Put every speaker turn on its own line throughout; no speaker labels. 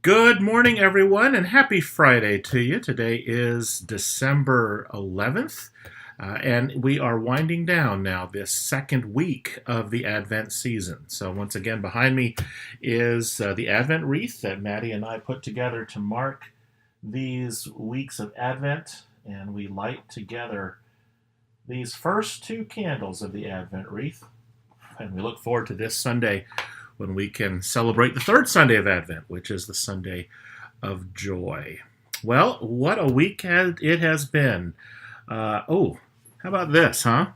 Good morning, everyone, and happy Friday to you. Today is December 11th, and we are winding down now this second week of the Advent season. So, once again, behind me is the Advent wreath that Maddie and I put together to mark these weeks of Advent, and we light together these first two candles of the Advent wreath. And we look forward to this Sunday when we can celebrate the third Sunday of Advent, which is the Sunday of joy. Well, what a week it has been. How about this, huh?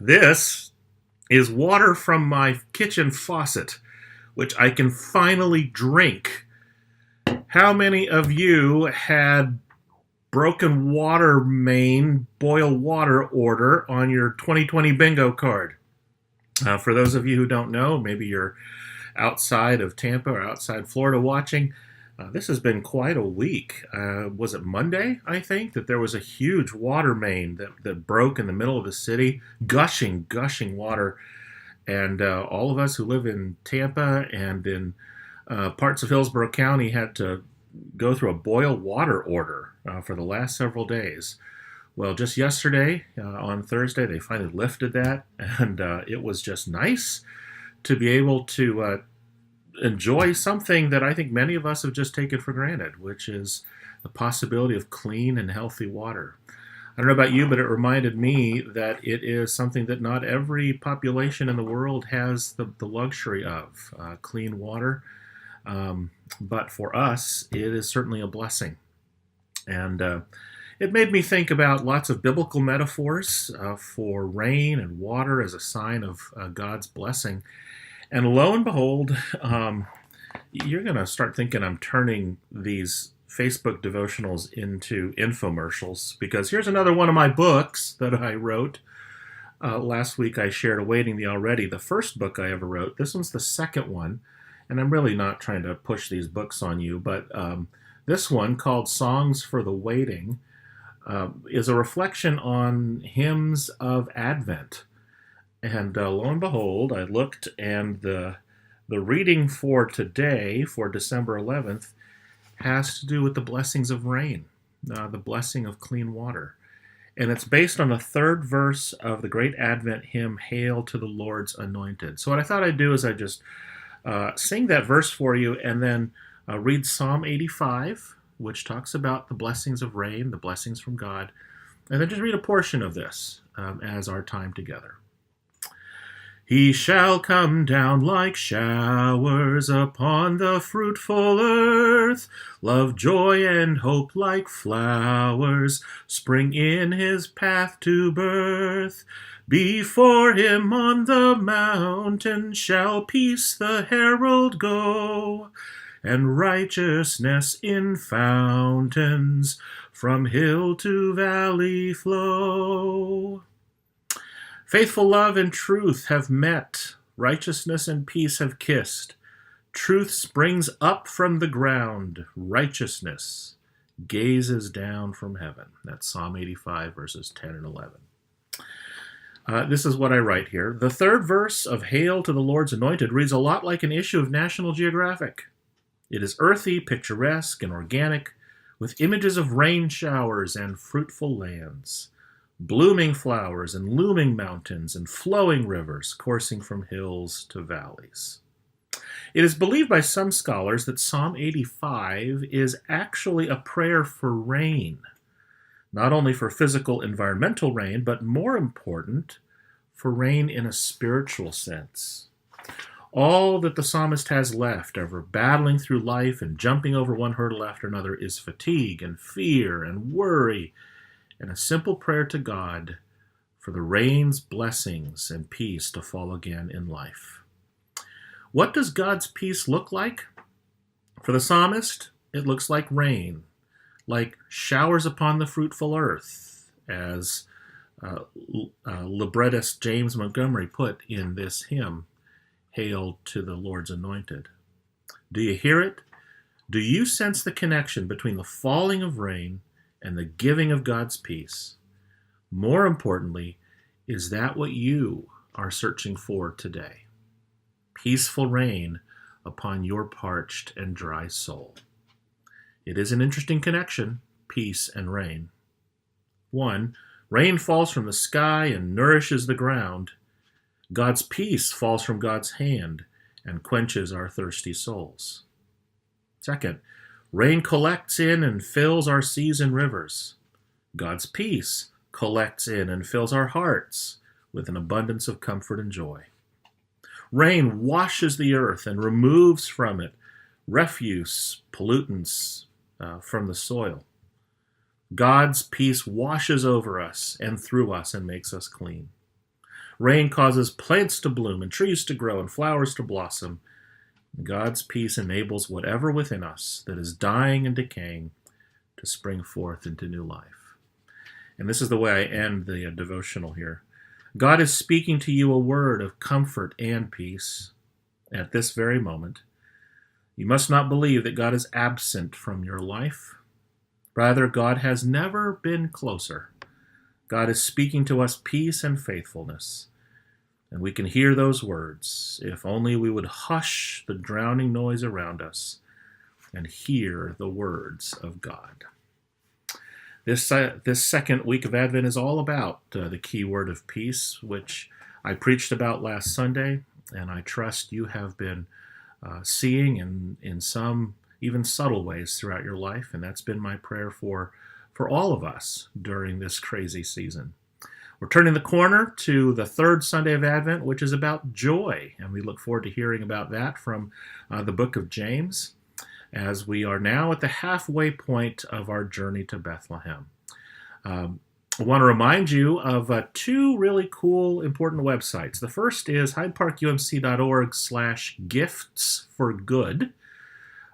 This is water from my kitchen faucet, which I can finally drink. How many of you had broken water main boil water order on your 2020 bingo card? For those of you who don't know, maybe you're outside of Tampa or outside Florida watching. This has been quite a week. Was it Monday, I think, that there was a huge water main that broke in the middle of the city, gushing water. And all of us who live in Tampa and in parts of Hillsborough County had to go through a boil water order for the last several days. Well, just yesterday, on Thursday, they finally lifted that, and it was just nice to be able to enjoy something that I think many of us have just taken for granted, which is the possibility of clean and healthy water. I don't know about you, but it reminded me that it is something that not every population in the world has the luxury of, clean water. But for us, it is certainly a blessing. And it made me think about lots of biblical metaphors for rain and water as a sign of God's blessing. And lo and behold, you're going to start thinking I'm turning these Facebook devotionals into infomercials, because here's another one of my books that I wrote. Last week I shared Awaiting the Already, the first book I ever wrote. This one's the second one. And I'm really not trying to push these books on you, but this one, called Songs for the Waiting, is a reflection on hymns of Advent. And lo and behold, I looked, and the reading for today, for December 11th, has to do with the blessings of rain, the blessing of clean water. And it's based on the third verse of the great Advent hymn, Hail to the Lord's Anointed. So what I thought I'd do is I just sing that verse for you, and then read Psalm 85, which talks about the blessings of rain, the blessings from God, and then just read a portion of this as our time together. He shall come down like showers upon the fruitful earth. Love, joy, and hope like flowers spring in his path to birth. Before him on the mountain shall peace the herald go, and righteousness in fountains from hill to valley flow. Faithful love and truth have met, righteousness and peace have kissed. Truth springs up from the ground, righteousness gazes down from heaven. That's Psalm 85, verses 10 and 11. This is what I write here. The third verse of Hail to the Lord's Anointed reads a lot like an issue of National Geographic. It is earthy, picturesque, and organic, with images of rain showers and fruitful lands, blooming flowers and looming mountains and flowing rivers coursing from hills to valleys. It is believed by some scholars that Psalm 85 is actually a prayer for rain, not only for physical environmental rain, but more important, for rain in a spiritual sense. All that the psalmist has left after battling through life and jumping over one hurdle after another is fatigue and fear and worry, and a simple prayer to God for the rain's blessings and peace to fall again in life. What does God's peace look like? For the psalmist, it looks like rain, like showers upon the fruitful earth, as librettist James Montgomery put in this hymn, Hail to the Lord's Anointed. Do you hear it? Do you sense the connection between the falling of rain and the giving of God's peace? More importantly, is that what you are searching for today. Peaceful rain upon your parched and dry soul. It is an interesting connection, peace and rain. 1. Rain falls from the sky and nourishes the ground. God's peace falls from God's hand and quenches our thirsty souls. 2. Rain collects in and fills our seas and rivers. God's peace collects in and fills our hearts with an abundance of comfort and joy. Rain washes the earth and removes from it refuse, pollutants from the soil. God's peace washes over us and through us and makes us clean. Rain causes plants to bloom and trees to grow and flowers to blossom. God's peace enables whatever within us that is dying and decaying to spring forth into new life. And this is the way I end the devotional here. God is speaking to you a word of comfort and peace at this very moment. You must not believe that God is absent from your life. Rather, God has never been closer. God is speaking to us peace and faithfulness. And we can hear those words if only we would hush the drowning noise around us and hear the words of God. This second week of Advent is all about the key word of peace, which I preached about last Sunday, and I trust you have been seeing in some even subtle ways throughout your life, and that's been my prayer for all of us during this crazy season. We're turning the corner to the third Sunday of Advent, which is about joy, and we look forward to hearing about that from the book of James, as we are now at the halfway point of our journey to Bethlehem. I want to remind you of two really cool, important websites. The first is hydeparkumc.org/gifts for good.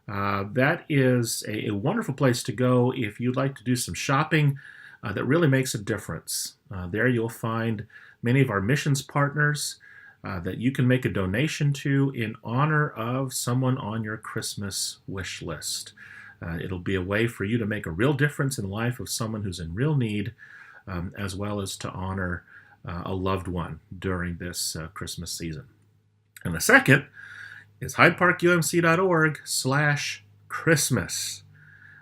That is a wonderful place to go if you'd like to do some shopping that really makes a difference. There you'll find many of our missions partners that you can make a donation to in honor of someone on your Christmas wish list. It'll be a way for you to make a real difference in the life of someone who's in real need, as well as to honor a loved one during this Christmas season. And the second is hydeparkumc.org/Christmas.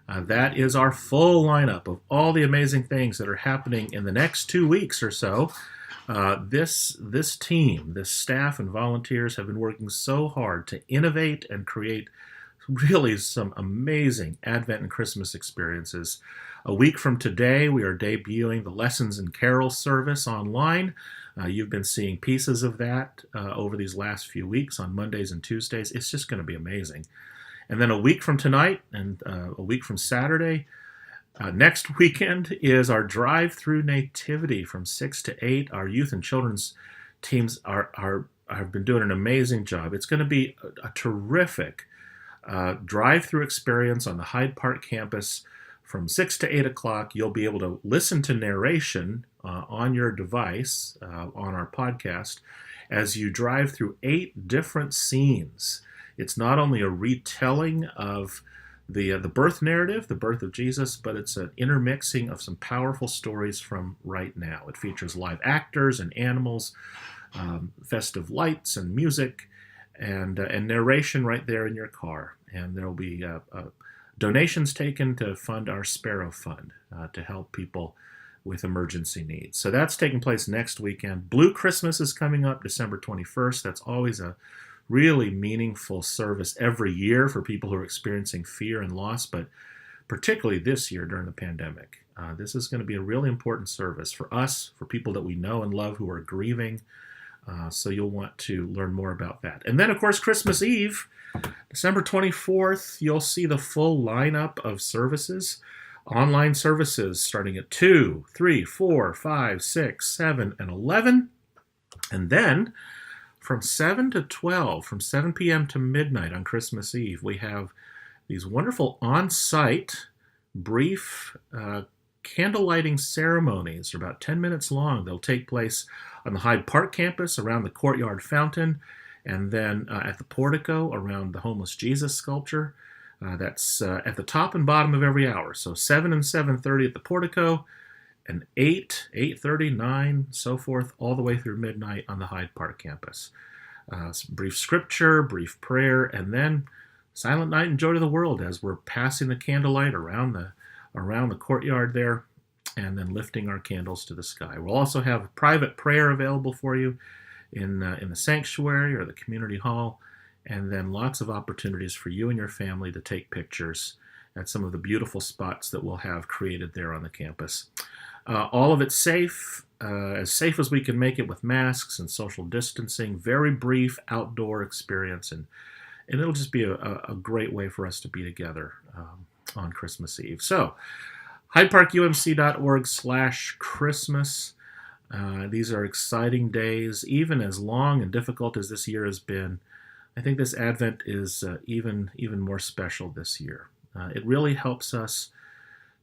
That is our full lineup of all the amazing things that are happening in the next 2 weeks or so. This team, this staff and volunteers have been working so hard to innovate and create really some amazing Advent and Christmas experiences. A week from today, we are debuting the Lessons and Carols service online. You've been seeing pieces of that over these last few weeks on Mondays and Tuesdays. It's just going to be amazing. And then a week from tonight and a week from Saturday, next weekend is our drive-through nativity from 6 to 8. Our youth and children's teams have been doing an amazing job. It's going to be a terrific drive-through experience on the Hyde Park campus from 6 to 8 o'clock. You'll be able to listen to narration on your device on our podcast as you drive through 8 different scenes. It's not only a retelling of the birth narrative, the birth of Jesus, but it's an intermixing of some powerful stories from right now. It features live actors and animals, festive lights and music, and narration right there in your car. And there will be donations taken to fund our Sparrow Fund to help people with emergency needs. So that's taking place next weekend. Blue Christmas is coming up December 21st. That's always a really meaningful service every year for people who are experiencing fear and loss, but particularly this year during the pandemic. This is going to be a really important service for us, for people that we know and love who are grieving. So you'll want to learn more about that. And then, of course, Christmas Eve, December 24th, you'll see the full lineup of services, online services starting at 2, 3, 4, 5, 6, 7, and 11. And then from 7 to 12, from 7 p.m. to midnight on Christmas Eve, we have these wonderful on-site, brief candle lighting ceremonies. They're about 10 minutes long. They'll take place on the Hyde Park campus around the courtyard fountain, and then at the portico around the homeless Jesus sculpture. That's at the top and bottom of every hour. So 7 and 7:30 at the portico, and 8, 8:30, 9, so forth, all the way through midnight on the Hyde Park campus. Some brief scripture, brief prayer, and then silent night and joy to the world as we're passing the candlelight around the courtyard there, and then lifting our candles to the sky. We'll also have private prayer available for you in the sanctuary or the community hall, and then lots of opportunities for you and your family to take pictures at some of the beautiful spots that we'll have created there on the campus. All of it safe, as safe as we can make it with masks and social distancing. Very brief outdoor experience, and it'll just be a great way for us to be together on Christmas Eve. So, hydeparkumc.org/Christmas. These are exciting days, even as long and difficult as this year has been. I think this Advent is even more special this year. It really helps us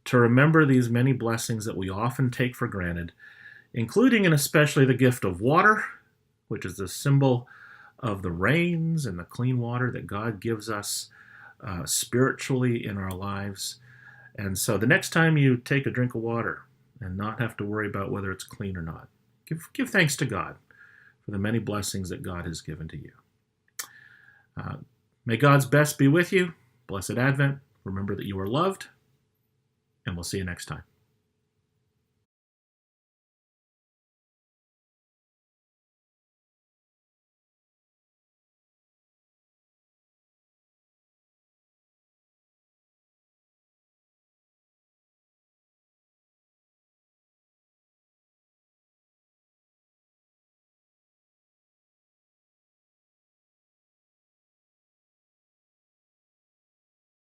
to remember these many blessings that we often take for granted, including and especially the gift of water, which is the symbol of the rains and the clean water that God gives us spiritually in our lives. And so the next time you take a drink of water and not have to worry about whether it's clean or not, give thanks to God for the many blessings that God has given to you. May God's best be with you. Blessed Advent. Remember that you are loved, and we'll see you next time.